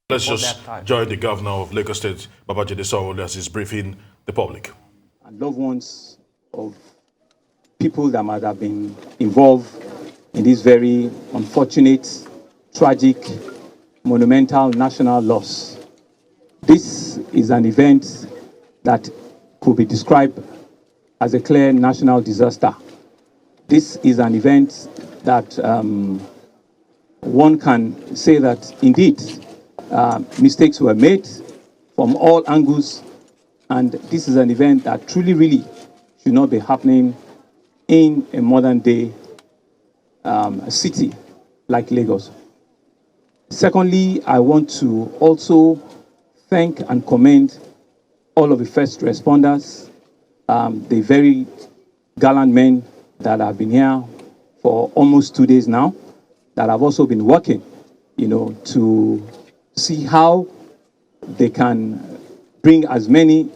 Let's just join the governor of Lagos State, Babajide Sanwo-Olu, as he's briefing the public. And loved ones of people that might have been involved in this very unfortunate, tragic, monumental national loss. This is an event that could be described as a clear national disaster. This is an event that one can say that indeed mistakes were made from all angles, and this is an event that truly, really should not be happening in a modern day city like Lagos. Secondly, I want to also thank and commend all of the first responders, the very gallant men that have been here for almost 2 days now, that have also been working, to see how they can bring as many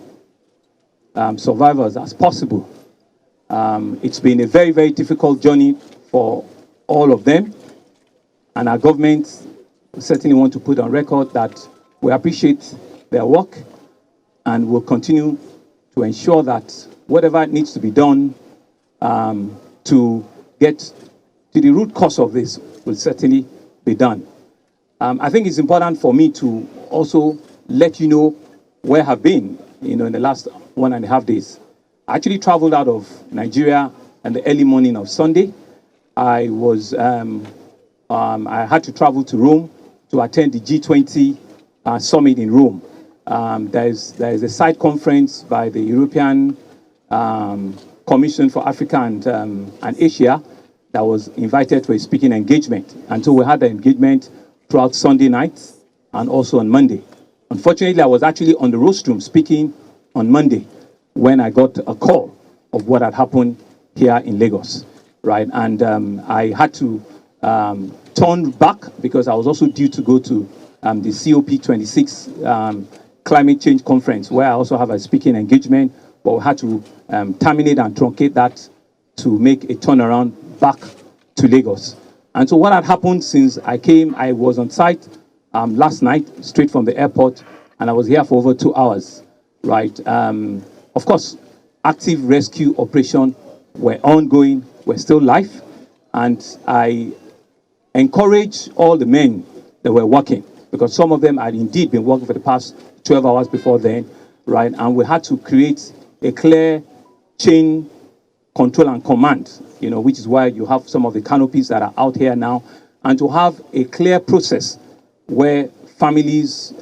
survivors as possible. It's been a very, very difficult journey for all of them, and our government certainly want to put on record that we appreciate their work and will continue to ensure that whatever needs to be done to get to the root cause of this will certainly be done. I think it's important for me to also let you know where I've been, in the last 1.5 days. I actually traveled out of Nigeria in the early morning of Sunday. I had to travel to Rome to attend the G20 summit in Rome. There is a side conference by the European Commission for Africa and Asia that was invited to a speaking engagement. And so we had the engagement throughout Sunday night and also on Monday. Unfortunately, I was actually on the rostrum speaking on Monday when I got a call of what had happened here in Lagos, right? And I had to turn back because I was also due to go to the COP26 climate change conference, where I also have a speaking engagement, but we had to terminate and truncate that to make a turnaround back to Lagos. And so what had happened since I came, I was on site last night, straight from the airport, and I was here for over 2 hours, right? Of course, active rescue operation were ongoing, were still live, and I encourage all the men that were working, because some of them had indeed been working for the past 12 hours before then, right? And we had to create a clear chain control and command, which is why you have some of the canopies that are out here now, and to have a clear process where families,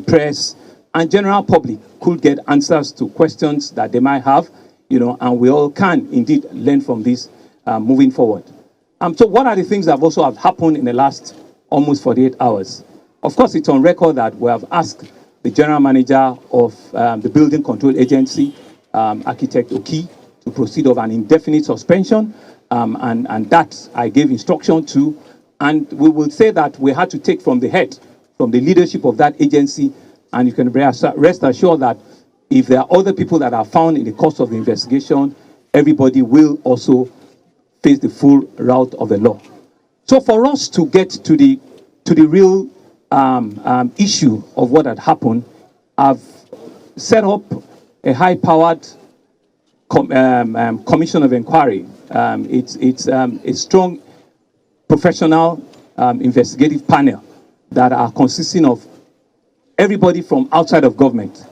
press, and general public could get answers to questions that they might have, and we all can indeed learn from this moving forward. So what are the things that also have happened in the last almost 48 hours? Of course, it's on record that we have asked the general manager of the Building Control Agency, Architect Ikoyi, to proceed of an indefinite suspension, and that I gave instruction to, and we will say that we had to take from the head, from the leadership of that agency, and you can rest assured that if there are other people that are found in the course of the investigation, everybody will also face the full route of the law. So for us to get to the real issue of what had happened, I've set up a high-powered commission of inquiry. It's a strong professional investigative panel that are consisting of everybody from outside of government.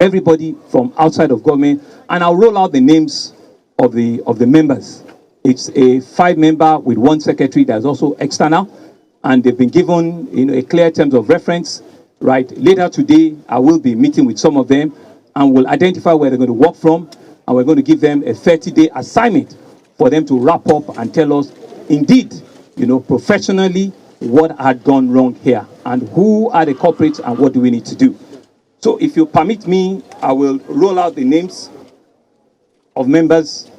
Everybody from outside of government, and I'll roll out the names of the members. It's a 5-member with 1 secretary that's also external, and they've been given a clear terms of reference. Right, later today, I will be meeting with some of them, and we'll identify where they're going to work from, and we're going to give them a 30-day assignment for them to wrap up and tell us, indeed, professionally, what had gone wrong here, and who are the culprits, and what do we need to do. So if you permit me, I will roll out the names of members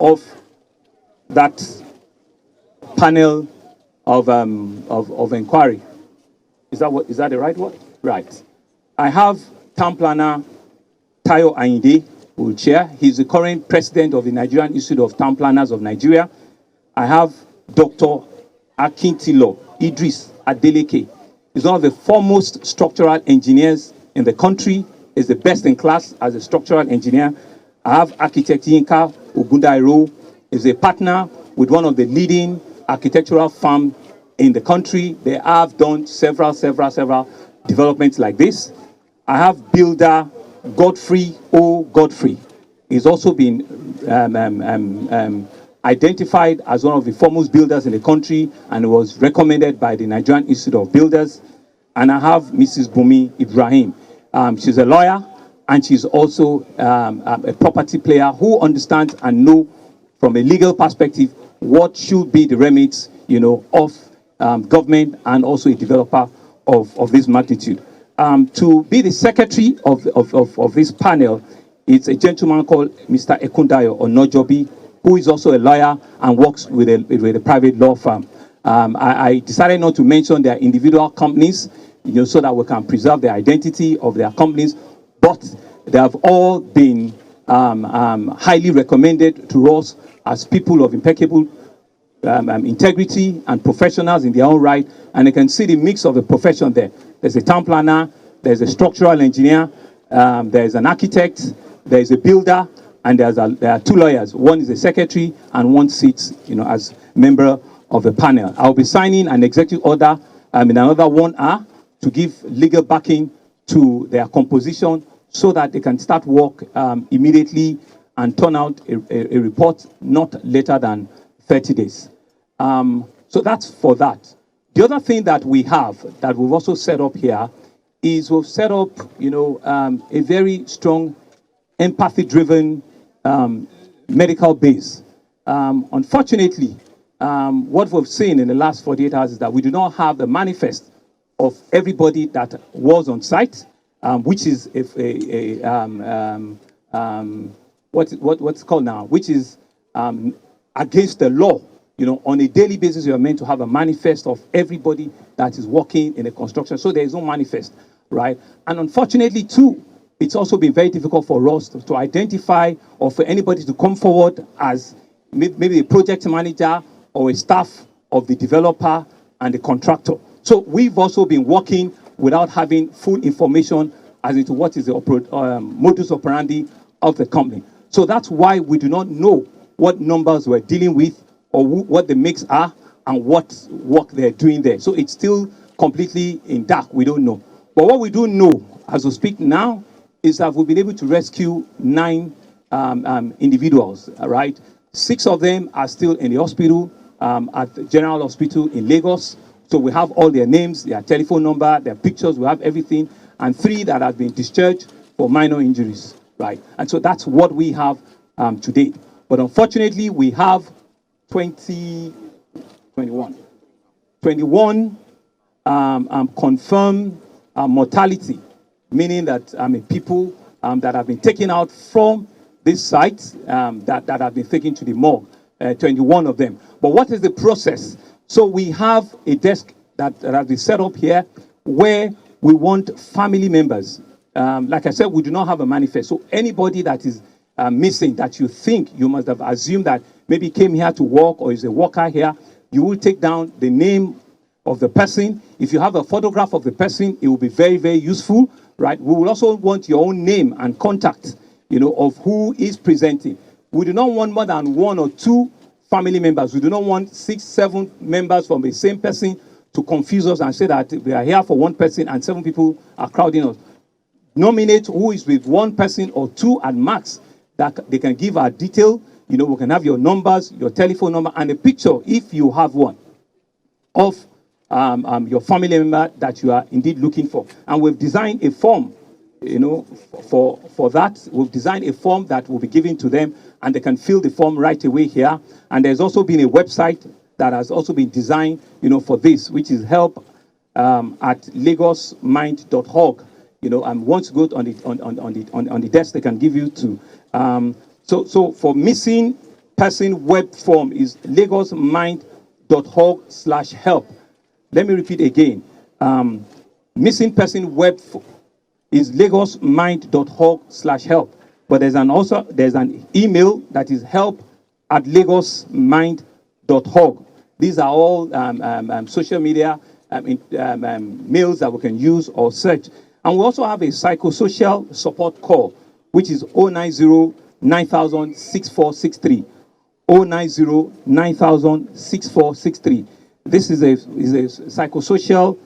of that panel of inquiry. Is that the right word? Right. I have Town Planner Tayo Ayinde, who will chair. He's the current president of the Nigerian Institute of Town Planners of Nigeria. I have Dr. Akintilo Idris Adeleke. He's one of the foremost structural engineers in the country. He's the best in class as a structural engineer. I have architect Yinka Ogundairo. He's a partner with one of the leading architectural firms in the country. They have done several developments like this. I have builder Godfrey O. Godfrey. He's also been identified as one of the foremost builders in the country and was recommended by the Nigerian Institute of Builders. And I have Mrs. Bumi Ibrahim. She's a lawyer and she's also a property player who understands and knows from a legal perspective what should be the remits, of government and also a developer of this magnitude. To be the secretary of this panel, it's a gentleman called Mr. Ekundayo Onojobi, who is also a lawyer and works with a private law firm. I decided not to mention their individual companies, so that we can preserve the identity of their companies, but they have all been highly recommended to us as people of impeccable integrity and professionals in their own right, and you can see the mix of the profession there. There's a town planner, there's a structural engineer, there's an architect, there's a builder, and there are two lawyers. One is a secretary, and one sits, as member of the panel. I'll be signing an executive order in another 1 hour to give legal backing to their composition so that they can start work immediately and turn out a report not later than 30 days. So that's for that. The other thing that we have that we've also set up here is we've set up, a very strong empathy-driven medical base. Unfortunately, what we've seen in the last 48 hours is that we do not have the manifest of everybody that was on site, which is what's called now, which is against the law. On a daily basis, you are meant to have a manifest of everybody that is working in the construction. So there is no manifest, right? And unfortunately, too, it's also been very difficult for us to identify or for anybody to come forward as maybe a project manager or a staff of the developer and the contractor. So we've also been working without having full information as into what is the modus operandi of the company. So that's why we do not know what numbers we're dealing with or what the mix are and what work they're doing there. So it's still completely in dark. We don't know. But what we do know as we speak now is that we've been able to rescue 9 individuals, right? 6 of them are still in the hospital, at the General Hospital in Lagos. So we have all their names, their telephone number, their pictures, we have everything. And 3 that have been discharged for minor injuries, right? And so that's what we have to date. But unfortunately, we have 21 confirmed mortality, meaning that people that have been taken out from this site that have been taken to the morgue, 21 of them. But what is the process? So we have a desk that has been set up here where we want family members. Like I said, we do not have a manifest. So anybody that is missing, that you think you must have assumed that maybe came here to work or is a worker here, you will take down the name of the person. If you have a photograph of the person, it will be very, very useful, right? We will also want your own name and contact, of who is presenting. We do not want more than 1 or 2 family members. We do not want 6, 7 members from the same person to confuse us and say that we are here for 1 person and 7 people are crowding us. Nominate who is with 1 person or 2 at max that they can give our detail. We can have your numbers, your telephone number, and a picture, if you have one, of your family member that you are indeed looking for. And we've designed a form, for that. We've designed a form that will be given to them, and they can fill the form right away here. And there's also been a website that has also been designed, for this, which is help at lagosmind.org. And once you go on the desk, they can give you to. So for missing person web form is lagosmind.org/help. Let me repeat again. Missing person web is lagosmind.org/help. But there's an email that is help@lagosmind.org. These are all social media mails that we can use or search. And we also have a psychosocial support call, which is 090 9000 6463. 090 9000 6463. This is a psychosocial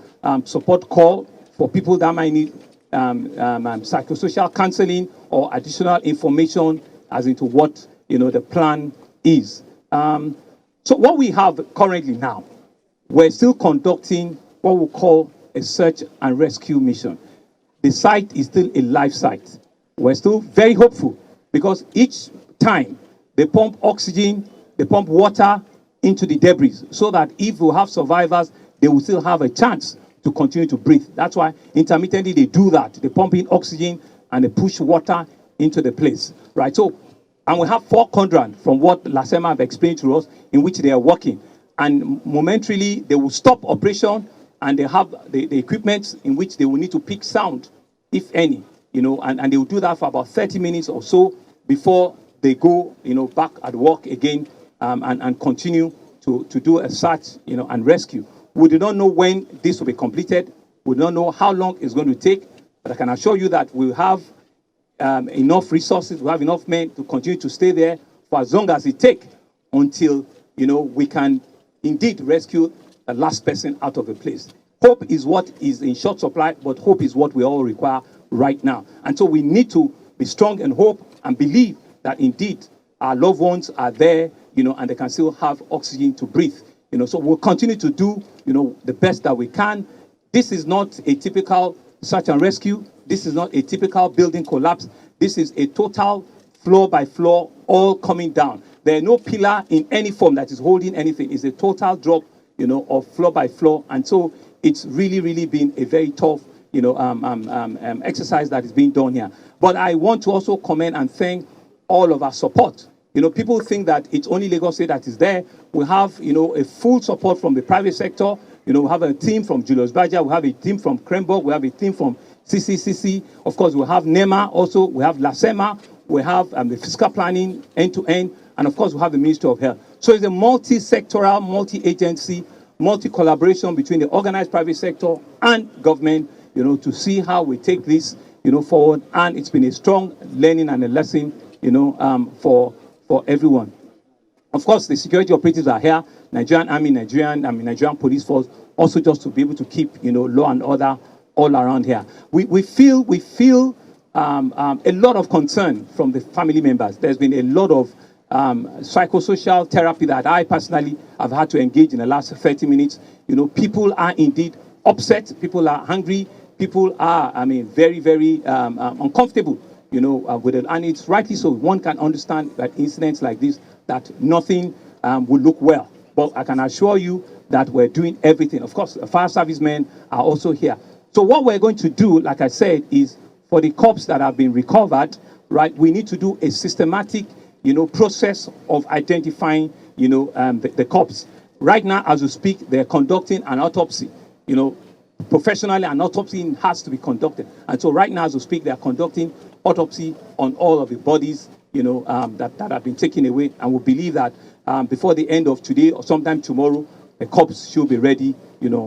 support call for people that might need psychosocial counseling or additional information as into what the plan is. So what we have currently now, we're still conducting what we call a search and rescue mission. The site is still a live site. We're still very hopeful because each time they pump oxygen, they pump water into the debris so that if we have survivors, they will still have a chance to continue to breathe. That's why intermittently they do that. They pump in oxygen and they push water into the place, right? So, and we have 4 quadrants from what Lasema have explained to us in which they are working. And momentarily they will stop operation and they have the equipment in which they will need to pick sound, if any, and they will do that for about 30 minutes or so before they go, back at work again and continue to do a search, and rescue. We do not know when this will be completed. We do not know how long it's going to take, but I can assure you that we'll have enough resources, we have enough men to continue to stay there for as long as it takes until, we can indeed rescue the last person out of the place. Hope is what is in short supply, but hope is what we all require right now. And so we need to be strong in hope and believe that indeed our loved ones are there, and they can still have oxygen to breathe. So we'll continue to do, the best that we can. This is not a typical search and rescue. This is not a typical building collapse. This is a total floor by floor, all coming down. There are no pillar in any form that is holding anything. It's a total drop, of floor by floor. And so it's really, really been a very tough, exercise that is being done here. But I want to also comment and thank all of our support. People think that it's only Lagos State that is there. We have, a full support from the private sector. We have a team from Julius Baja. We have a team from Kremborg. We have a team from CCCC. Of course, we have NEMA also. We have LASEMA. We have the fiscal planning end-to-end. And of course, we have the Ministry of Health. So it's a multi-sectoral, multi-agency, multi-collaboration between the organized private sector and government, to see how we take this, forward. And it's been a strong learning and a lesson, for everyone. Of course, the security operatives are here, Nigerian Army, Nigerian Police Force, also just to be able to keep, law and order all around here. We feel a lot of concern from the family members. There's been a lot of psychosocial therapy that I personally have had to engage in the last 30 minutes. People are indeed upset. People are hungry. People are, very, very uncomfortable, with it. And it's rightly so. One can understand that incidents like this, that nothing will look well. But I can assure you that we're doing everything. Of course, the fire servicemen are also here. So what we're going to do, like I said, is for the corpses that have been recovered, right, we need to do a systematic, process of identifying, the corpse. Right now, as we speak, they're conducting an autopsy. Professionally, an autopsy has to be conducted. And so right now, as we speak, they are conducting autopsy on all of the bodies, that have been taken away. And we believe that before the end of today or sometime tomorrow, the corpse should be ready,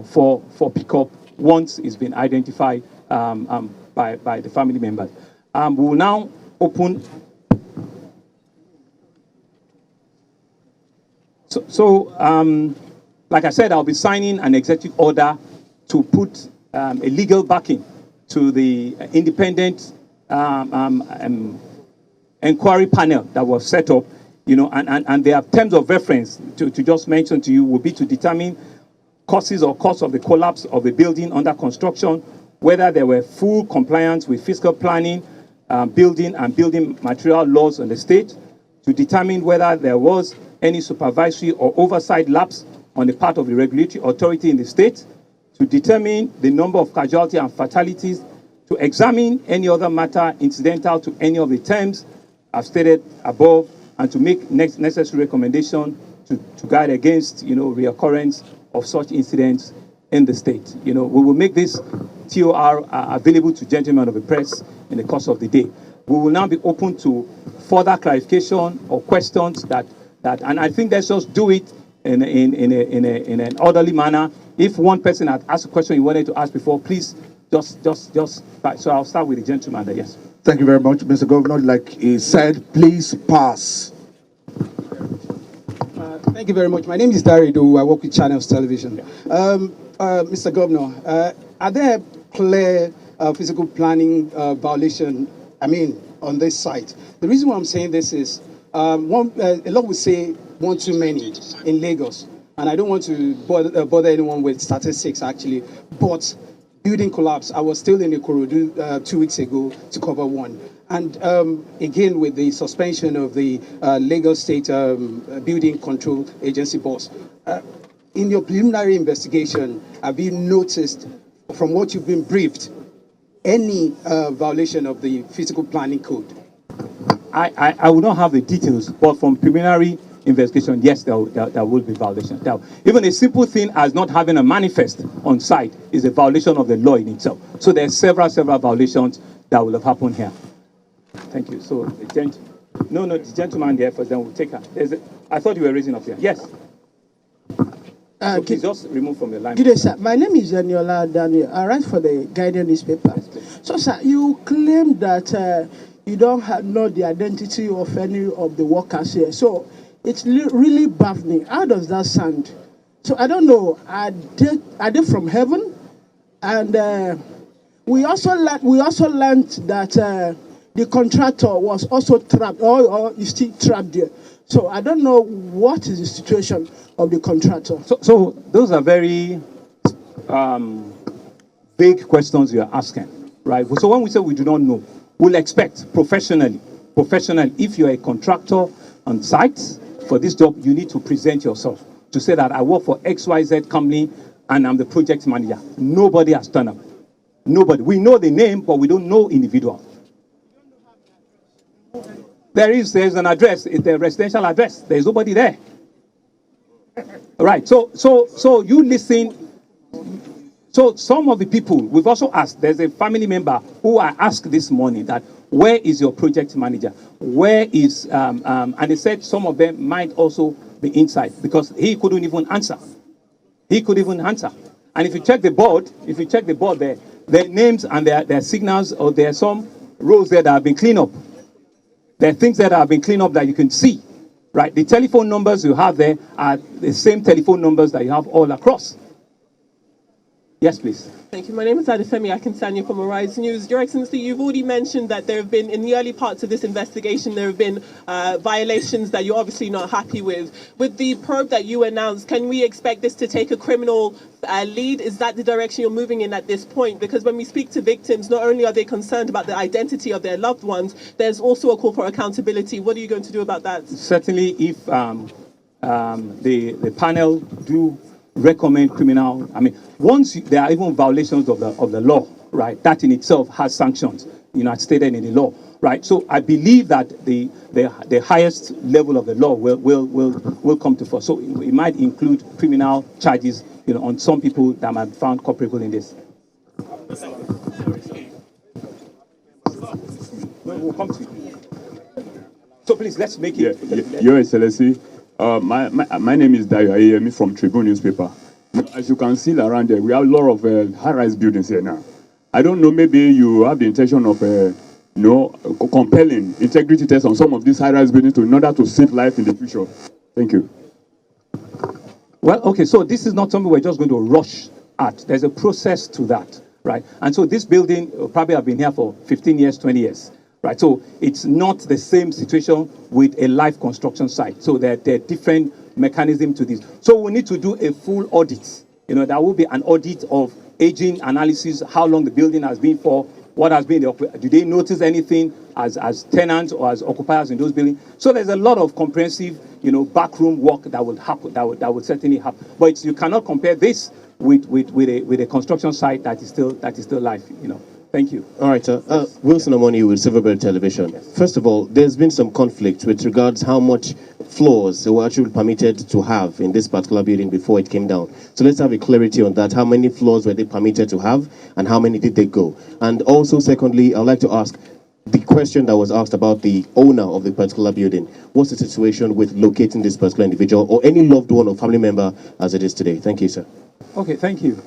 for pickup once it's been identified by the family members. We will now open. So, like I said, I'll be signing an executive order to put a legal backing to the independent inquiry panel that was set up, and their terms of reference, to just mention to you, will be to determine causes or cause of the collapse of the building under construction, whether there were full compliance with fiscal planning, building and building material laws in the state, to determine whether there was any supervisory or oversight lapse on the part of the regulatory authority in the state, to determine the number of casualties and fatalities, to examine any other matter incidental to any of the terms I've stated above, and to make necessary recommendation to guide against, reoccurrence of such incidents in the state. We will make this TOR available to gentlemen of the press in the course of the day. We will now be open to further clarification or questions and I think let's just do it in an orderly manner. If one person had asked a question you wanted to ask before, please just. Right, so I'll start with the gentleman there. Yes. Thank you very much, Mr. Governor. Like he said, please pass. Thank you very much. My name is Darido. I work with Channels Television. Mr. Governor, are there clear physical planning violation, on this site? The reason why I'm saying this is, a lot would say one too many in Lagos, and I don't want to bother anyone with statistics, actually, but building collapse. I was still in Ikorodu 2 weeks ago to cover one. And again, with the suspension of the Lagos State Building Control Agency boss, in your preliminary investigation, have you noticed, from what you've been briefed, any violation of the physical planning code? I will not have the details, but from preliminary investigation, yes, there will be violations. Now, even a simple thing as not having a manifest on site is a violation of the law in itself. So there are several violations that will have happened here. Thank you. So the gentleman there first, then we'll take her. I thought you were raising up here. Yes. So please just remove from the line. Good day, sir. My name is Eniola Daniel. I write for the Guardian newspaper. So, sir, you claim that you don't know the identity of any of the workers here. So it's really baffling. How does that sound? So I don't know. Are they from heaven? And we also learned that the contractor was also trapped, or is still trapped there. So I don't know what is the situation of the contractor. So those are very vague questions you are asking, right? So when we say we do not know, we'll expect professionally, if you're a contractor on site for this job, you need to present yourself to say that I work for XYZ company and I'm the project manager. Nobody has turned up. Nobody. We know the name, but we don't know individual. There's an address, it's a residential address. There's nobody there. Right. So you listen. So some of the people we've also asked. There's a family member who I asked this morning that where is your project manager? Where is and they said some of them might also be inside because he couldn't even answer. And if you check the board, there, their names and their signals, or there are some rows there that have been cleaned up. There are things that have been cleaned up that you can see, right? The telephone numbers you have there are the same telephone numbers that you have all across. Yes, please. Thank you. My name is Adefemi Akinsanya from Arise News. Your Excellency, you've already mentioned that there have been, in the early parts of this investigation, there have been violations that you're obviously not happy with. With the probe that you announced, can we expect this to take a criminal lead? Is that the direction you're moving in at this point? Because when we speak to victims, not only are they concerned about the identity of their loved ones, there's also a call for accountability. What are you going to do about that? Certainly, if the panel do recommend criminal, once there are even violations of the law, right, that in itself has sanctions, stated in the law, right? So I believe that the highest level of the law will come to force. So it might include criminal charges, on some people that might be found culpable in this. We'll come to you. So please, let's make it. Your Excellency, my name is Dayo Ayemi from Tribune newspaper. As you can see around there, we have a lot of high-rise buildings here now. I don't know, maybe you have the intention of compelling integrity tests on some of these high-rise buildings in order to save life in the future. Thank you. Well, okay, so this is not something we're just going to rush at. There's a process to that, right? And so this building probably have been here for 15 years, 20 years. Right, so it's not the same situation with a live construction site. So there are different mechanisms to this. So we need to do a full audit. There will be an audit of aging analysis, how long the building has been for, what has been do they notice anything as tenants or as occupiers in those buildings? So there's a lot of comprehensive, backroom work that will happen, that will certainly happen. But you cannot compare this with a construction site that is still live, Thank you. All right, Wilson Omoni with Silverbird Television. Yes. First of all, there's been some conflict with regards how much floors they were actually permitted to have in this particular building before it came down. So let's have a clarity on that. How many floors were they permitted to have and how many did they go? And also, secondly, I'd like to ask the question that was asked about the owner of the particular building. What's the situation with locating this particular individual or any loved one or family member as it is today? Thank you, sir. Okay, thank you.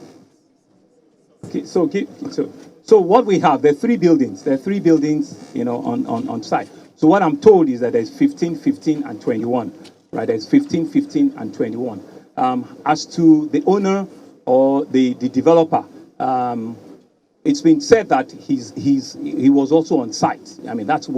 Okay, so what we have, there are three buildings. There are three buildings, on site. So what I'm told is that there's 15, 15, and 21. Right? There's 15, 15, and 21. As to the owner or the developer, it's been said that he was also on site. I mean, that's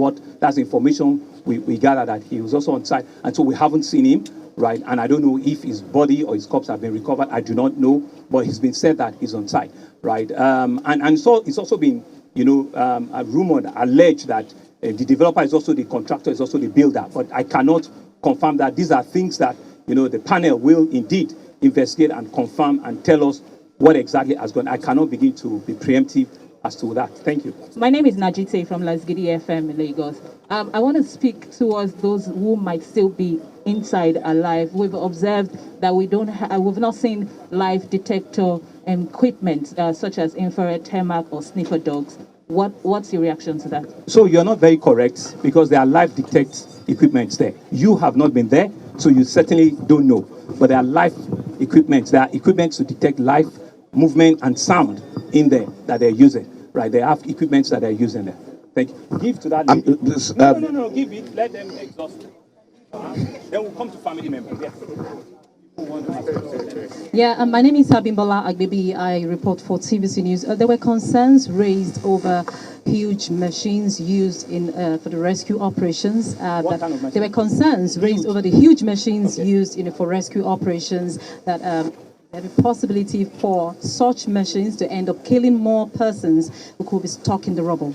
information we gather, that he was also on site, and so we haven't seen him, right? And I don't know if his body or his corpse have been recovered. I do not know, but it's been said that he's on site, right? And so it's also been, rumored, alleged that the developer is also the contractor, is also the builder, but I cannot confirm that. These are things that the panel will indeed investigate and confirm and tell us what exactly has gone. I cannot begin to be preemptive as to that. Thank you. My name is Najite from Lasgidi FM in Lagos. I want to speak towards those who might still be inside alive. We've observed that we've not seen live detector equipment such as infrared thermal or sniffer dogs. What's your reaction to that? So you're not very correct, because there are live detect equipments there. You have not been there, so you certainly don't know. But there are live equipment. There are equipment to detect live movement and sound in there that they're using. Right? They have equipment that they're using there. Thank you. Give to that lady. No. Give it. Let them exhaust it. Then we'll come to family members. Yes. Yeah, my name is Abimbola Agbebi. I report for TVC News. There were concerns raised over huge machines used for the rescue operations. What kind of machines? There were concerns raised over the huge machines used for rescue operations, that there is a possibility for such machines to end up killing more persons who could be stuck in the rubble.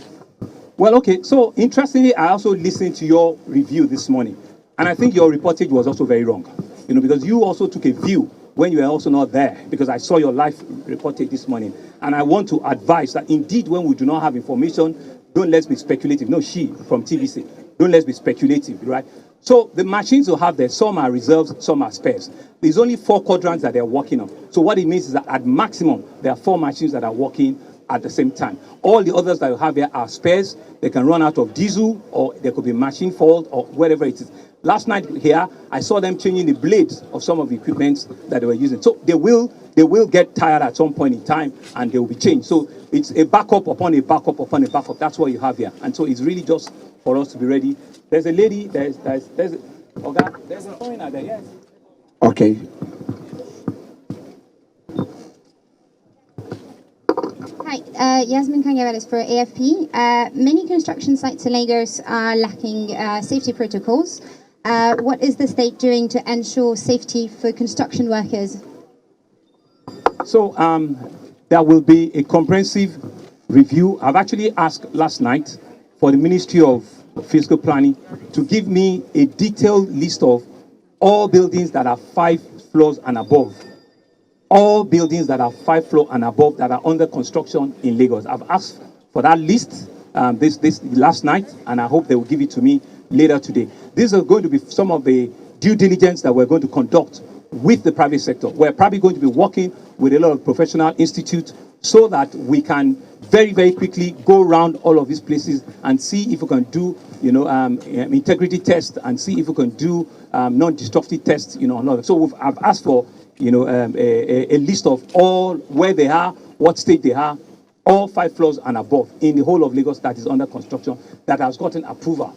Well, okay. So interestingly, I also listened to your review this morning, and I think your reportage was also very wrong. Because you also took a view when you were also not there, because I saw your live reportage this morning. And I want to advise that indeed, when we do not have information, don't let's be speculative. No, she from TVC, don't let's be speculative, right? So the machines will have there, some are reserves, some are spares. There's only 4 quadrants that they're working on. So what it means is that at maximum, there are 4 machines that are working at the same time. All the others that you have here are spares. They can run out of diesel, or there could be machine fault, or whatever it is. Last night here, I saw them changing the blades of some of the equipment that they were using. So they will get tired at some point in time, and they will be changed. So it's a backup upon a backup upon a backup. That's what you have here. And so it's really just for us to be ready. There's a lady, there's a foreigner there, yes. Okay. Hi, Yasmin Kangavelis for AFP. Many construction sites in Lagos are lacking safety protocols. What is the state doing to ensure safety for construction workers? So there will be a comprehensive review. I've actually asked last night for the Ministry of Fiscal Planning to give me a detailed list of all buildings that are 5 floors and above. All buildings that are 5 floors and above that are under construction in Lagos. I've asked for that list this last night, and I hope they will give it to me later today. These are going to be some of the due diligence that we're going to conduct with the private sector. We're probably going to be working with a lot of professional institutes so that we can very, very quickly go around all of these places and see if we can do, integrity tests, and see if we can do non-destructive tests, So I've asked for, a list of all where they are, what state they are, all 5 floors and above in the whole of Lagos that is under construction, that has gotten approval,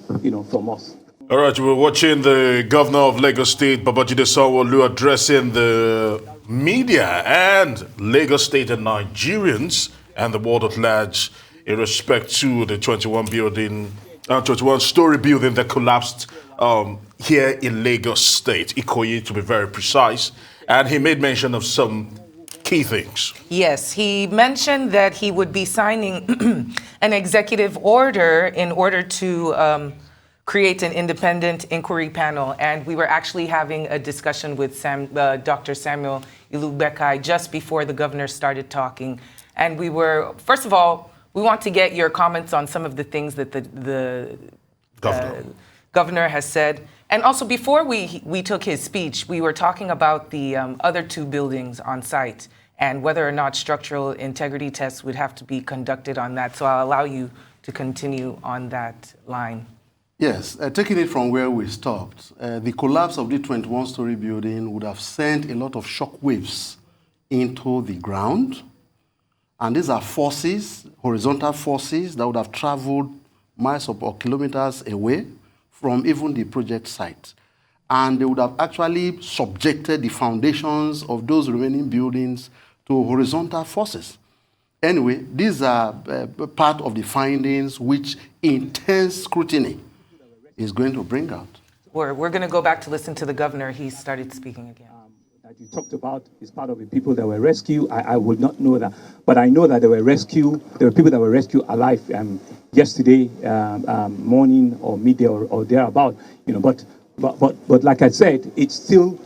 from us. All right, we're watching the governor of Lagos State, Babajide Sanwo-Olu, addressing the media and Lagos State and Nigerians and the world at large in respect to the 21-story building that collapsed here in Lagos State, Ikoyi to be very precise. And he made mention of some key things. Yes, he mentioned that he would be signing an executive order in order to create an independent inquiry panel. And we were actually having a discussion with Dr. Sanwo-Olu just before the governor started talking. And we were, first of all, we want to get your comments on some of the things that the governor has said. And also, before we took his speech, we were talking about the other 2 buildings on site and whether or not structural integrity tests would have to be conducted on that. So I'll allow you to continue on that line. Yes, taking it from where we stopped, the collapse of the 21-story building would have sent a lot of shock waves into the ground. And these are forces, horizontal forces, that would have traveled miles or kilometers away from even the project site. And they would have actually subjected the foundations of those remaining buildings to horizontal forces. Anyway, these are part of the findings which intense scrutiny is going to bring out. We're going to go back to listen to the governor. He started speaking again. That you talked about is part of the people that were rescued. I would not know that, but I know that they were rescued. There were people that were rescued alive yesterday morning or midday or thereabout. But like I said, it's still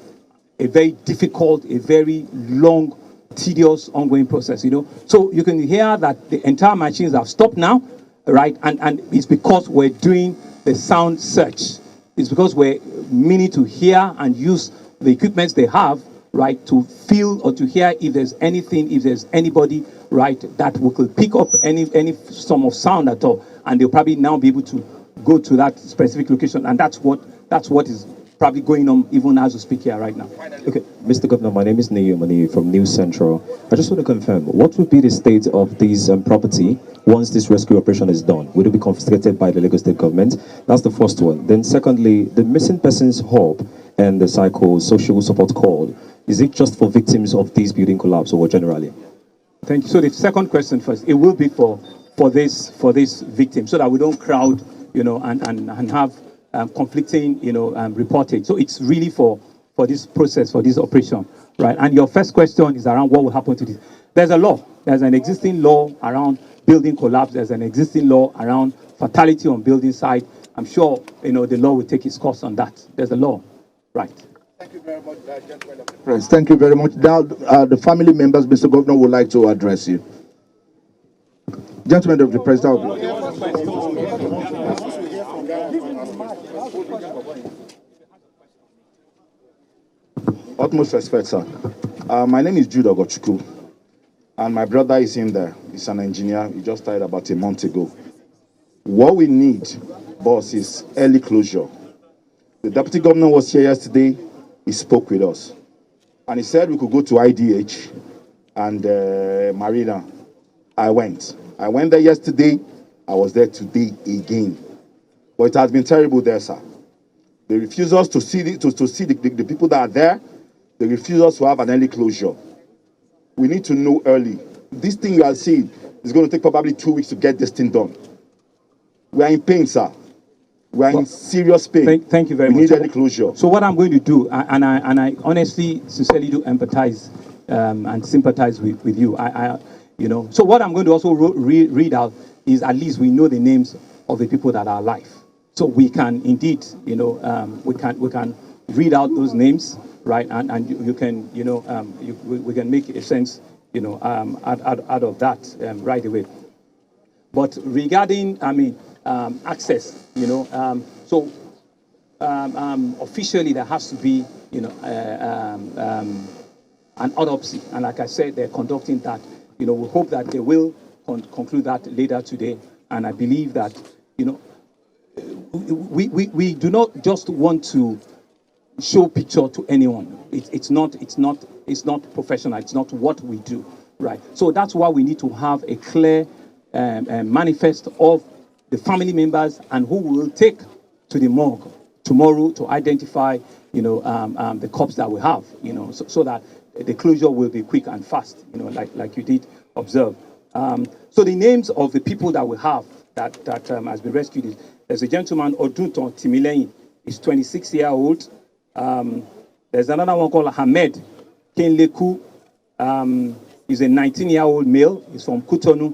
a very difficult, a very long, tedious, ongoing process. So you can hear that the entire machines have stopped now, right? And it's because we're doing the sound search. It's because we're meaning to hear and use the equipments they have, right, to feel or to hear if there's anything, if there's anybody, right, that we could pick up any sum of sound at all, and they'll probably now be able to go to that specific location, and that's what is probably going on even as we speak here right now. Okay, Mr. Governor, my name is Niyomani from News Central. I just want to confirm, what would be the state of this property once this rescue operation is done? Would it be confiscated by the Lagos State government? That's the first one. Then secondly, the missing persons hub and the psycho-social support call, is it just for victims of this building collapse or generally? Thank you. So the second question first, it will be for this victim, so that we don't crowd, and have conflicting, reporting. So it's really for this process, for this operation, right? And your first question is around what will happen to this. There's a law. There's an existing law around building collapse. There's an existing law around fatality on building site. I'm sure, the law will take its course on that. There's a law, right? Thank you very much, gentlemen of the press. Thank you very much. Now, the family members, Mr. Governor, would like to address you. Gentlemen of the press, that would be. Utmost respect, sir. My name is Jude Ogochukwu, and my brother is in there. He's an engineer. He just died about a month ago. What we need, boss, is early closure. The deputy governor was here yesterday. He spoke with us, and he said we could go to IDH and Marina. I went there yesterday. I was there today again. But it has been terrible there, sir. They refuse us to see the people that are there. They refuse us to have an early closure. We need to know early. This thing you are seeing is going to take probably 2 weeks to get this thing done. We are in pain, sir. We are in serious pain. Thank you very much. We need early closure. So what I'm going to do, and I honestly, sincerely do empathize and sympathize with you. So what I'm going to also read out is at least we know the names of the people that are alive. So we can indeed, we can read out those names, right? And you can, we can make a sense, out of that right away. But regarding, access, officially there has to be, an autopsy. And like I said, they're conducting that. We hope that they will conclude that later today. And I believe that, we do not just want to show picture to anyone. It's not professional. It's not what we do, right? So that's why we need to have a clear manifest of the family members and who we will take to the morgue tomorrow to identify, the corpse that we have, so that the closure will be quick and fast, like you did observe. So the names of the people that we have that has been rescued, there's a gentleman, Odunton Timileyin, he's 26-year-old. There's another one called Hamed Kenleku. He's a 19-year-old male. He's from Cotonou.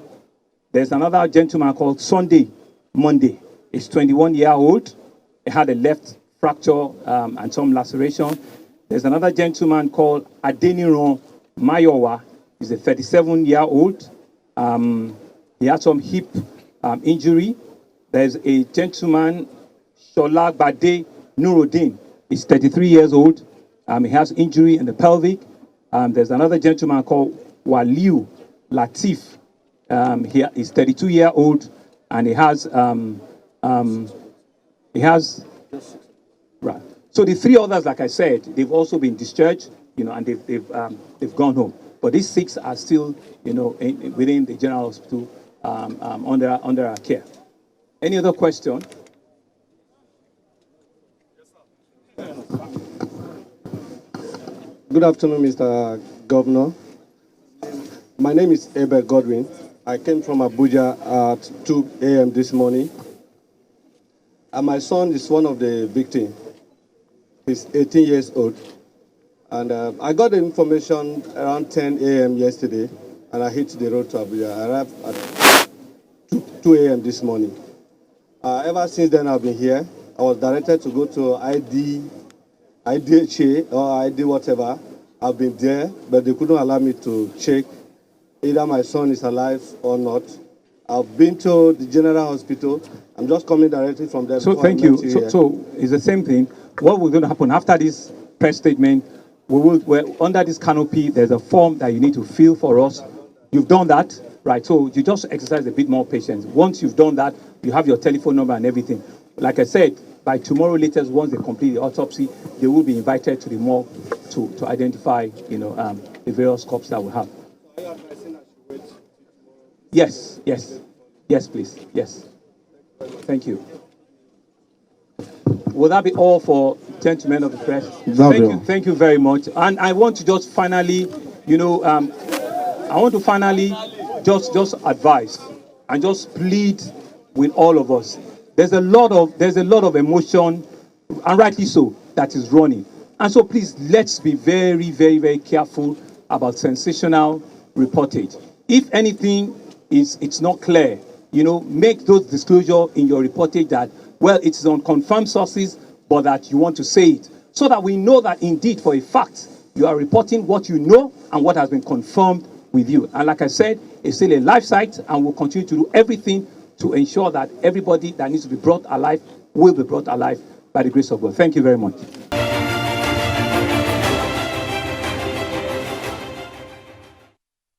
There's another gentleman called Sunday Monday. He's 21-year-old. He had a left fracture and some laceration. There's another gentleman called Adeniran Mayowa. He's a 37-year-old. He had some hip injury. There's a gentleman, Shola Bade Nuruddin. He's 33 years old. He has injury in the pelvic. There's another gentleman called Waliu Latif. He's 32-year-old, and he has right. So the three others, like I said, they've also been discharged, and they've gone home. But these 6 are still, within the general hospital under our care. Any other question? Good afternoon, Mr. Governor. My name is Abel Godwin. I came from Abuja at 2 a.m. this morning. And my son is one of the victims. He's 18 years old. And I got the information around 10 a.m. yesterday, and I hit the road to Abuja. I arrived at 2 a.m. this morning. Ever since then, I've been here. I was directed to go to IDHA or ID whatever. I've been there, but they couldn't allow me to check either my son is alive or not. I've been to the general hospital. I'm just coming directly from there. So thank you. So it's the same thing. What will going to happen after this press statement? We're under this canopy. There's a form that you need to fill for us. You've done that, right? So you just exercise a bit more patience. Once you've done that, you have your telephone number and everything. Like I said, by tomorrow latest, once they complete the autopsy, they will be invited to the morgue to identify, the various corpses that we have. Yes, please. Yes. Thank you. Will that be all for gentlemen of the press? Thank you very much. And I want to just finally, just advise and just plead with all of us. There's a lot of emotion, and rightly so, that is running. And so please, let's be very, very, very careful about sensational reportage. If anything it's not clear, make those disclosure in your reportage that, well, it's on confirmed sources, but that you want to say it, so that we know that indeed, for a fact, you are reporting what you know and what has been confirmed with you. And like I said, it's still a live site, and we'll continue to do everything to ensure that everybody that needs to be brought alive will be brought alive by the grace of God. Thank you very much.